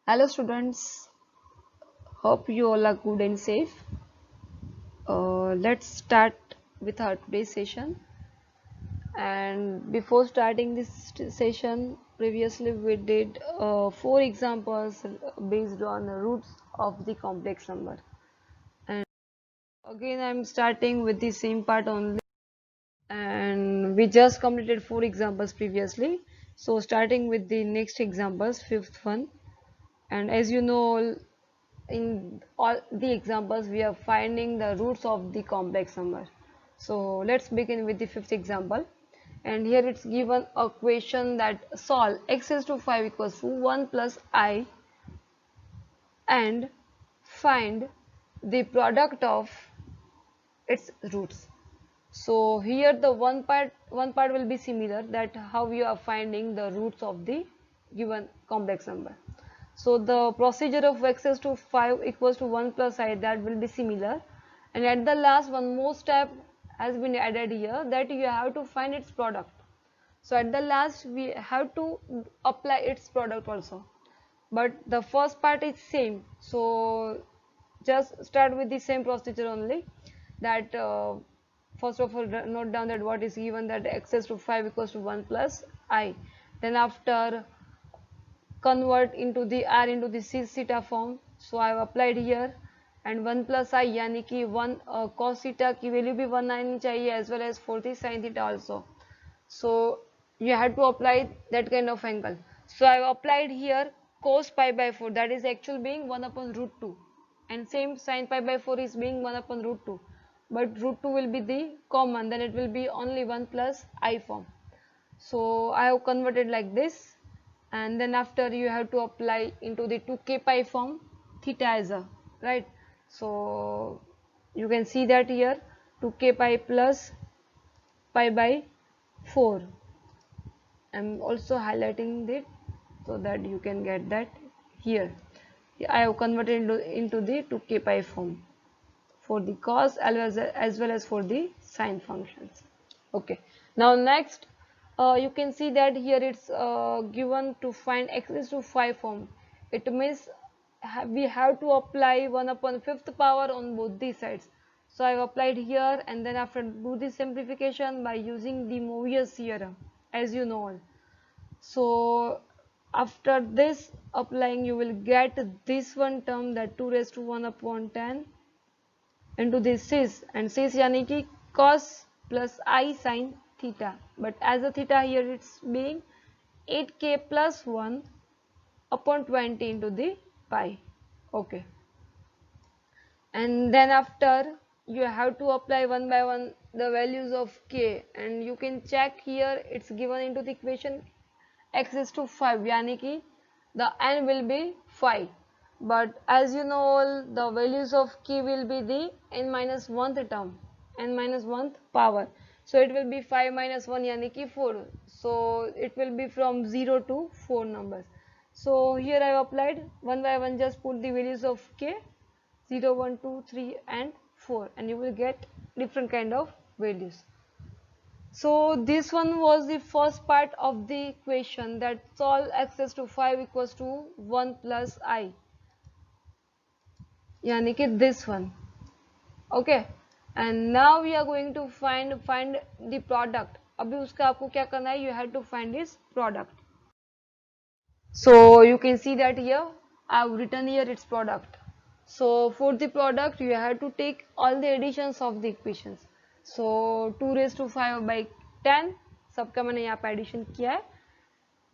Hello students, hope you all are good and safe. Let's start with our today's session. And before starting this session, previously we did 4 examples based on the roots of the complex number. And again I'm starting with the same part only. And we just completed 4 examples previously. So starting with the next examples, fifth one. And as you know, in all the examples we are finding the roots of the complex number. So let's begin with the fifth example, and here it's given a question that solve x is to 5 equals to 1 plus I and find the product of its roots. So here the one part will be similar, that how we are finding the roots of the given complex number. So the procedure of x is to 5 equals to 1 plus I, that will be similar, and at the last one more step has been added here, that you have to find its product. So at the last we have to apply its product also, but the first part is same. So just start with the same procedure only, that first of all note down that what is given, that x is to 5 equals to 1 plus I, then after convert into the r into the c theta form. So I have applied here, and 1 plus I यानी कि 1 cos theta की value भी 1 आनी चाहिए, as well as for the sin theta also. So you have to apply that kind of angle. So I have applied here cos pi by 4, that is actual being 1 upon root 2, and same sin pi by 4 is being 1 upon root 2, but root 2 will be the common, then it will be only 1 plus I form. So I have converted like this, and then after you have to apply into the 2k pi form, theta as a, right. So you can see that here 2k pi plus pi by 4. I'm also highlighting it so that you can get that here. I have converted into the 2k pi form for the cos as well as for the sine functions. Okay, now next you can see that here it's given to find x is to 5 form. It means we have to apply 1 upon 5th power on both these sides. So I have applied here, and then after do the simplification by using the Mobius theorem, as you know all. So after this applying, you will get this one term, that 2 raised to 1 upon 10 into this cis, and cis यानी कि cos plus I sin theta, but as a theta here it's being 8k plus 1 upon 20 into the pi. Okay, and then after you have to apply one by one the values of k, and you can check here it's given into the equation x is to 5, यानी कि the n will be 5, but as you know all, the values of k will be the n minus 1th term, n minus 1th power. So it will be 5 minus 1 यानी कि 4. So it will be from 0 to 4 numbers. So here I have applied one by one, just put the values of k 0, 1, 2, 3 and 4, and you will get different kind of values. So this one was the first part of the equation, that solve x is to 5 equals to 1 plus I, यानी कि this one. Okay, and now we are going to find the product. अभी उसका आपको क्या करना है, you have to find its product. So you can see that here I have written here its product. So for the product you have to take all the additions of the equations. So 2 raised to 5 by 10, सबका मैंने यहाँ पे addition किया है,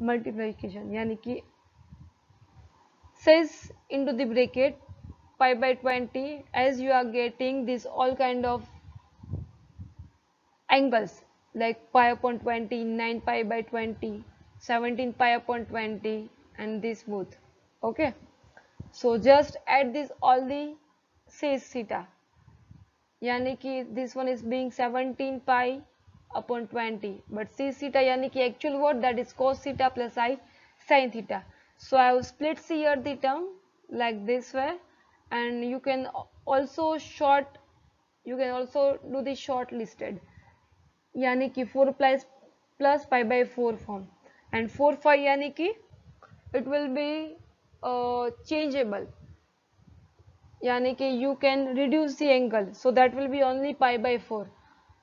multiplication यानी कि says into the bracket pi by 20, as you are getting this all kind of angles like pi upon 20, 9 pi by 20, 17 pi upon 20, and this both. Okay, so just add this all the says theta, यानी कि this one is being 17 pi upon 20, but c theta यानी कि actual what, that is cos theta plus I sin theta. So I will split here the term like this way, and you can also do the short listed, यानी कि 4 plus pi by 4 form, and 4 5 यानी कि it will be changeable, yani कि you can reduce the angle, so that will be only pi by 4.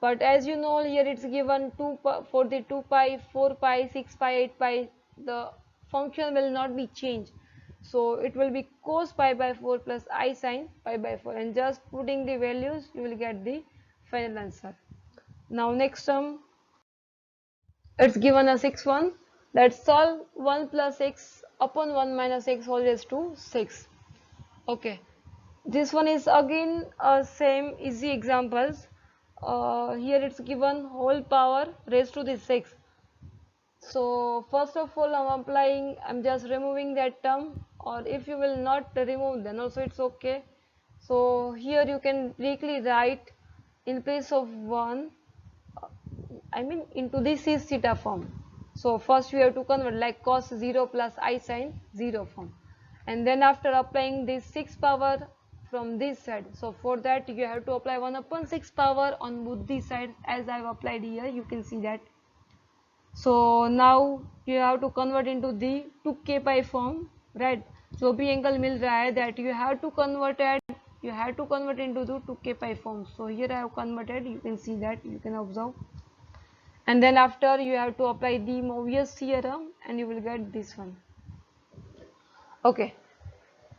But as you know, here it's given 2 for the 2 pi, 4 pi, 6 pi, 8 pi, the function will not be changed, so it will be cos pi by 4 plus I sin pi by 4, and just putting the values you will get the final answer. Now next term, it's given a 6 one, let's solve 1 plus x upon 1 minus x whole raised to 6. Okay, this one is again same easy examples. Here it's given whole power raised to the 6. So first of all I'm just removing that term, or if you will not remove then also it's okay. So here you can directly write in place of 1, I mean into this is theta form. So first we have to convert like cos 0 plus I sin 0 form, and then after applying this 6 power from this side, so for that you have to apply 1 upon 6 power on both these sides as I have applied here, you can see that. So now you have to convert into the 2k pi form, right? जो भी angle मिल रहा है that you have to convert into the 2k pi form. So here I have converted, you can see that, you can observe. And then after you have to apply the Mobius theorem and you will get this one. Okay,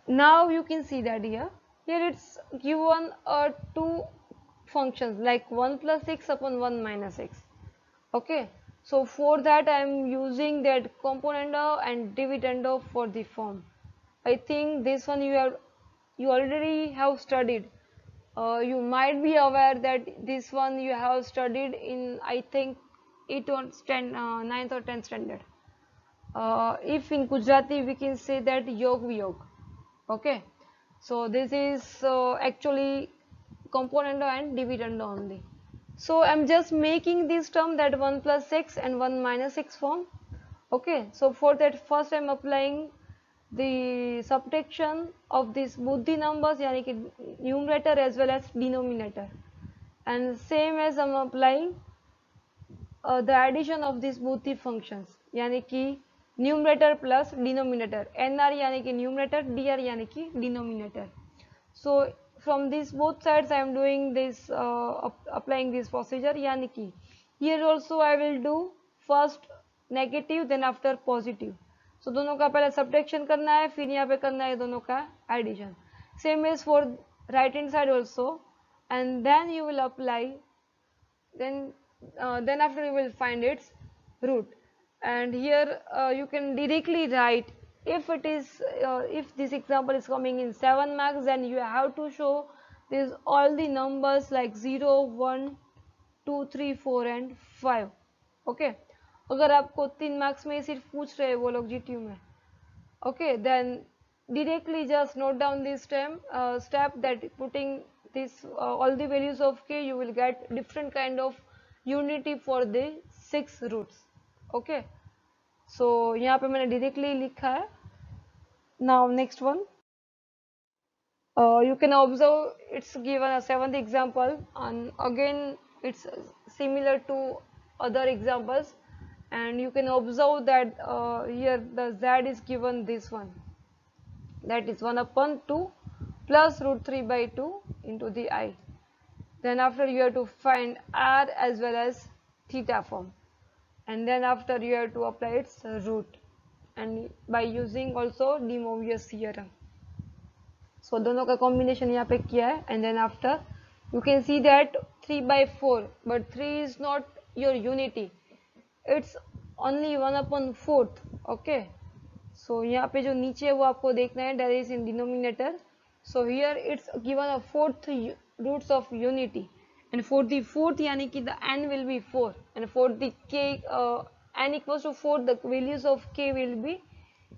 now you can see that here it's given two functions like 1 plus x upon 1 minus x. Okay, so for that I am using that componendo and dividendo for the form. I think this one you already have studied. You might be aware that this one you have studied in, I think, 8th or 9th or 10th standard. If in Gujarati we can say that yog viyog. Okay, so this is actually componendo and dividendo only. So I'm just making this term that 1 plus x and 1 minus x form. Okay, so for that first I'm applying the subtraction of these both the numbers, yani ki numerator as well as denominator, and same as I'm applying the addition of these both the functions, yani ki numerator plus denominator, nr yani ki numerator, dr yani ki denominator. So from these both sides I am doing this applying this procedure, yani ki here also I will do first negative then after positive. So दोनों का पहले subtraction करना है, फिर यहाँ पे करना है दोनों का addition. Same is for right hand side also, and then you will apply, then after you will find its root, and here you can directly write, if it is if this example is coming in 7 marks, then you have to show this all the numbers like 0 1 2 3 4 and 5. Okay, अगर आपको 3 marks में सिर्फ पूछ रहे वो लोग GTU में, okay, then directly just note down this step that putting this all the values of k, you will get different kind of unity for the 6 roots. Okay, so यहाँ पे मैंने directly लिखा है. Now next one, you can observe it's given a 7th example, and again it's similar to other examples, and you can observe that here the z is given this one, that is 1 upon 2 plus root 3 by 2 into the I. Then after you have to find r as well as theta form, and then after you have to apply its root, and by using also De Moivre's theorem. So दोनों का combination यहाँ पे किया है, and then after you can see that 3 by 4, but 3 is not your unity, it's only 1 upon 4th. Okay, so यहाँ पे जो नीचे है वो आपको देखना है, that is in denominator. So here it's given a 4th roots of unity, and for the 4th yani ki the n will be 4, and for the k n equals to 4, the values of k will be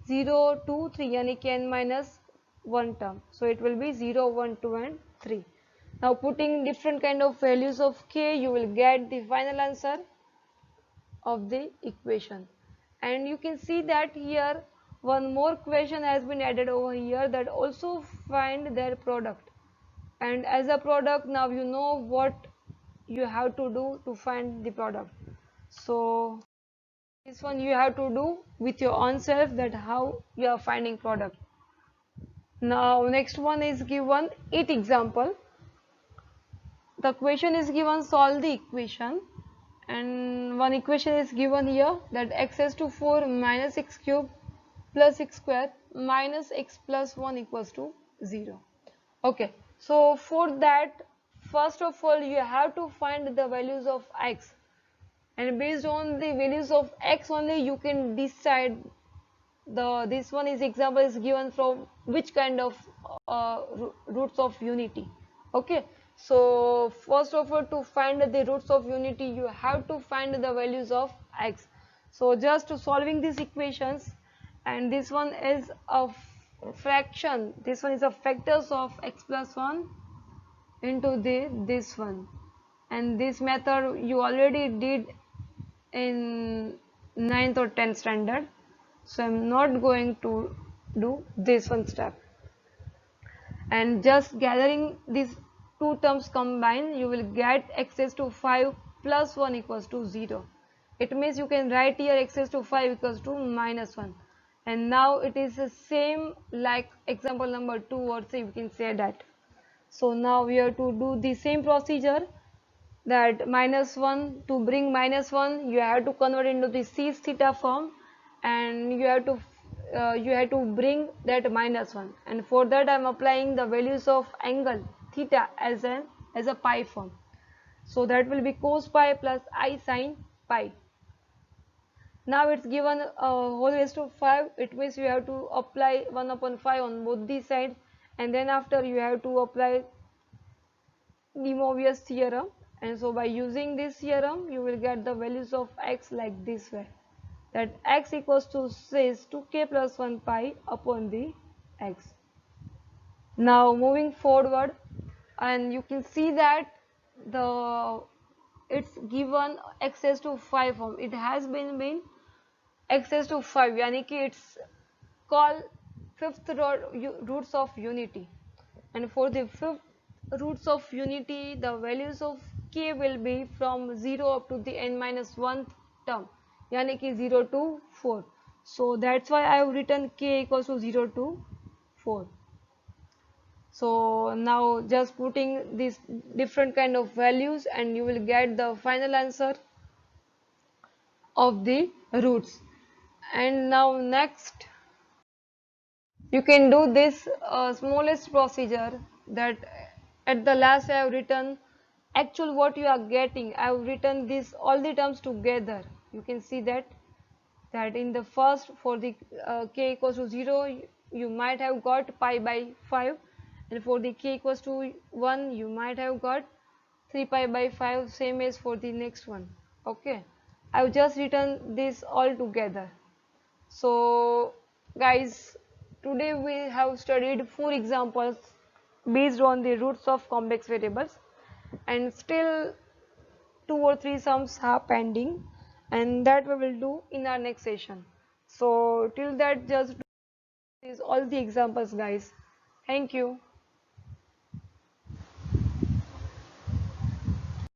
0 2 3 yani ki n minus 1 term, so it will be 0 1 2 and 3. Now putting different kind of values of k, you will get the final answer of the equation. And you can see that here one more question has been added over here, that also find their product, and as a product now you know what you have to do to find the product. So this one you have to do with your own self, that how you are finding product. Now next one is given it example. The question is given, solve the equation, and one equation is given here, that x raised to 4 minus x cube plus x square minus x plus 1 equals to 0. Okay, so for that, first of all you have to find the values of x, and based on the values of x only you can decide this one is example is given from which kind of roots of unity. Okay, so first of all, to find the roots of unity you have to find the values of x. So just solving these equations, and this one is a fraction, this one is a factors of x plus 1 into this one, and this method you already did in 9th or 10th standard, so I'm not going to do this one step. And just gathering these two terms combined, you will get x raised to 5 plus 1 equals to 0. It means you can write here x raised to 5 equals to minus 1. And now it is the same like example number 2 or 3, we can say that. So now we have to do the same procedure, that minus 1, to bring minus 1 you have to convert into the sec theta form, and you have to bring that minus 1, and for that I am applying the values of angle theta as a pi form. So that will be cos pi plus I sin pi. Now it's given whole raised to 5, it means you have to apply 1 upon 5 on both these sides, and then after you have to apply De Moivre's theorem, and so by using this theorem you will get the values of x like this way, that x equals to says 2k plus 1 pi upon the x. Now moving forward, and you can see that the it's given x raised to 5 form, it has been x raised to 5, yani ki it's called fifth roots of unity, and for the fifth roots of unity the values of k will be from 0 up to the n minus 1th term, yani ki 0 to 4. So that's why I have written k equals to 0 to 4. So now just putting these different kind of values and you will get the final answer of the roots. And now next you can do this smallest procedure, that at the last I have written actual what you are getting. I have written this all the terms together. You can see that in the first, for the k equals to 0 you might have got pi by 5, and for the k equals to 1 you might have got 3 pi by 5, same as for the next one. Okay, I have just written this all together. So guys, today we have studied 4 examples based on the roots of complex variables, and still 2 or 3 sums are pending, and that we will do in our next session. So till that, just do these all the examples guys. Thank you.